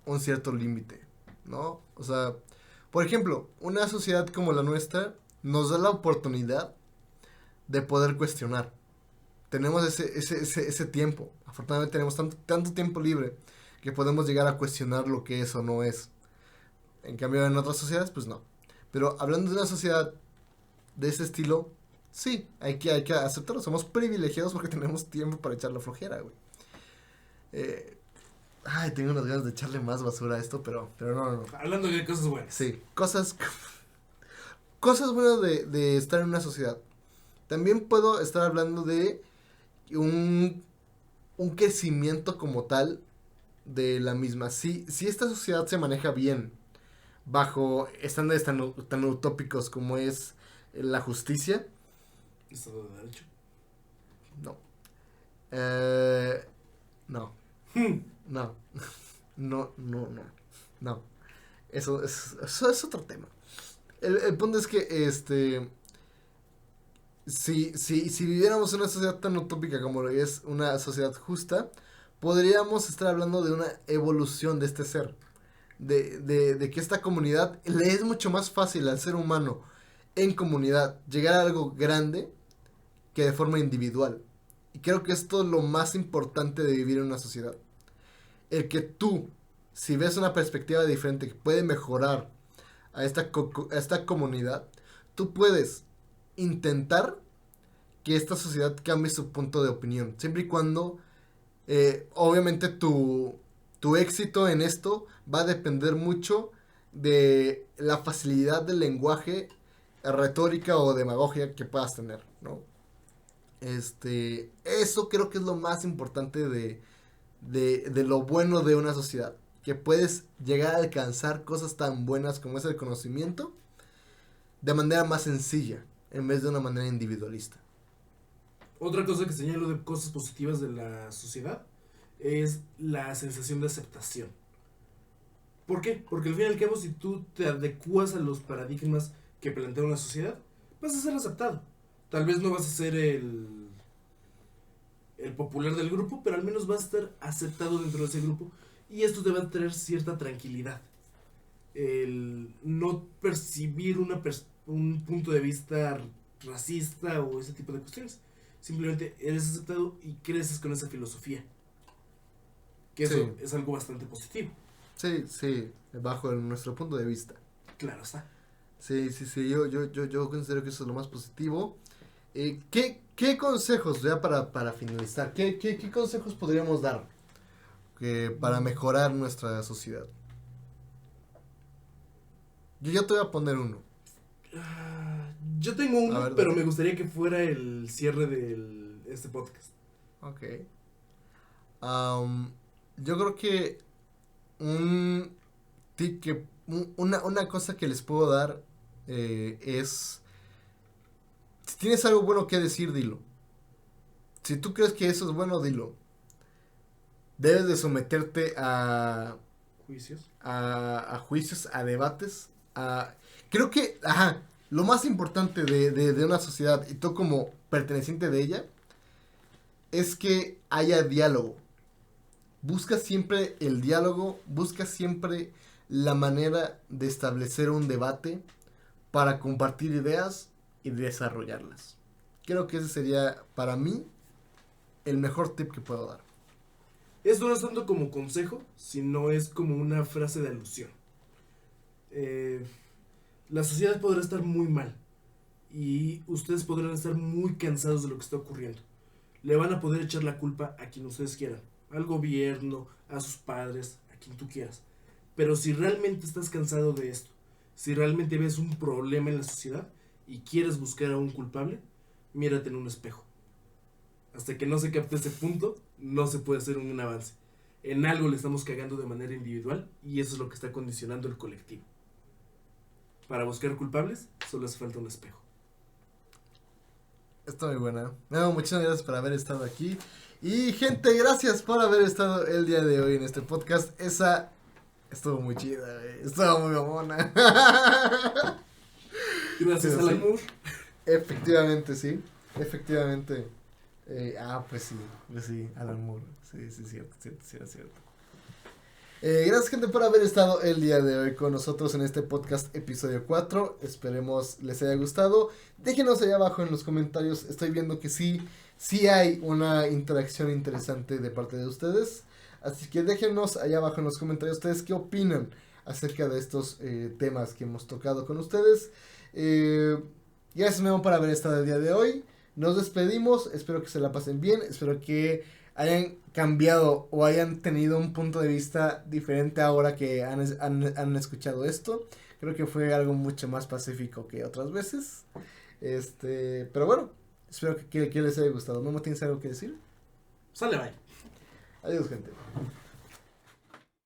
un cierto límite, ¿no? O sea, por ejemplo, una sociedad como la nuestra nos da la oportunidad de poder cuestionar. tenemos ese tiempo. Afortunadamente tenemos tanto tiempo libre que podemos llegar a cuestionar lo que es o no es. En cambio, en otras sociedades, pues no. Pero hablando de una sociedad de ese estilo, sí, hay que aceptarlo. Somos privilegiados porque tenemos tiempo para echar la flojera, güey. Tengo unas ganas de echarle más basura a esto, pero no. Hablando de cosas buenas. Sí, cosas buenas de estar en una sociedad. También puedo estar hablando de un crecimiento como tal de la misma. Si esta sociedad se maneja bien, bajo estándares tan utópicos como es la justicia. ¿Estado de derecho? No. No. No. Eso es otro tema. El punto es que si viviéramos en una sociedad tan utópica como es una sociedad justa, podríamos estar hablando de una evolución de este ser. De que esta comunidad le es mucho más fácil al ser humano en comunidad llegar a algo grande que de forma individual. Y creo que esto es lo más importante de vivir en una sociedad. El que tú, si ves una perspectiva diferente que puede mejorar a esta comunidad, tú puedes intentar que esta sociedad cambie su punto de opinión. Siempre y cuando, obviamente, tu éxito en esto va a depender mucho de la facilidad del lenguaje, retórica o demagogia que puedas tener, ¿no? Eso creo que es lo más importante de lo bueno de una sociedad. Que puedes llegar a alcanzar cosas tan buenas como es el conocimiento de manera más sencilla, en vez de una manera individualista. Otra cosa que señalo de cosas positivas de la sociedad es la sensación de aceptación. ¿Por qué? Porque al fin y al cabo, si tú te adecuas a los paradigmas que plantea una sociedad, vas a ser aceptado. Tal vez no vas a ser el popular del grupo, pero al menos vas a estar aceptado dentro de ese grupo. Y esto te va a traer cierta tranquilidad. El no percibir un punto de vista racista o ese tipo de cuestiones. Simplemente eres aceptado y creces con esa filosofía. Que eso es algo bastante positivo. Sí, bajo nuestro punto de vista. Claro está. Sí, yo considero que eso es lo más positivo. ¿Qué consejos, ya para finalizar, qué consejos podríamos dar para mejorar nuestra sociedad? Yo te voy a poner uno. Yo tengo uno, ver, pero me gustaría que fuera el cierre de este podcast. Ok. Yo creo que un tip una cosa que les puedo dar es, si tienes algo bueno que decir, dilo. Si tú crees que eso es bueno, dilo. Debes de someterte a juicios, a debates, creo que, lo más importante de una sociedad, y tú como perteneciente de ella, es que haya diálogo. Busca siempre el diálogo, busca siempre la manera de establecer un debate para compartir ideas y desarrollarlas. Creo que ese sería, para mí, el mejor tip que puedo dar. Esto no es tanto como consejo, sino es como una frase de alusión. La sociedad podrá estar muy mal y ustedes podrán estar muy cansados de lo que está ocurriendo. Le van a poder echar la culpa a quien ustedes quieran, al gobierno, a sus padres, a quien tú quieras. Pero si realmente estás cansado de esto, si realmente ves un problema en la sociedad y quieres buscar a un culpable, mírate en un espejo. Hasta que no se capte ese punto, no se puede hacer un avance. En algo le estamos cagando de manera individual y eso es lo que está condicionando el colectivo. Para buscar culpables, solo hace falta un espejo. Está muy buena. No, muchas gracias por haber estado aquí. Y gente, gracias por haber estado el día de hoy en este podcast. Esa estuvo muy chida, güey. Estuvo muy mamona. Gracias al amor. Efectivamente, sí. Efectivamente. Pues sí, Alan Moore. Sí, cierto. Gracias, gente, por haber estado el día de hoy con nosotros en este podcast episodio 4. Esperemos les haya gustado. Déjenos allá abajo en los comentarios. Estoy viendo que sí sí hay una interacción interesante de parte de ustedes. Así que déjenos allá abajo en los comentarios ustedes qué opinan acerca de estos temas que hemos tocado con ustedes. Gracias Memo por haber estado el día de hoy. Nos despedimos, espero que se la pasen bien, espero que hayan cambiado o hayan tenido un punto de vista diferente ahora que han escuchado esto. Creo que fue algo mucho más pacífico que otras veces. Pero bueno, espero que les haya gustado. ¿Memo, tienes algo que decir? Sale, bye. Adiós, gente.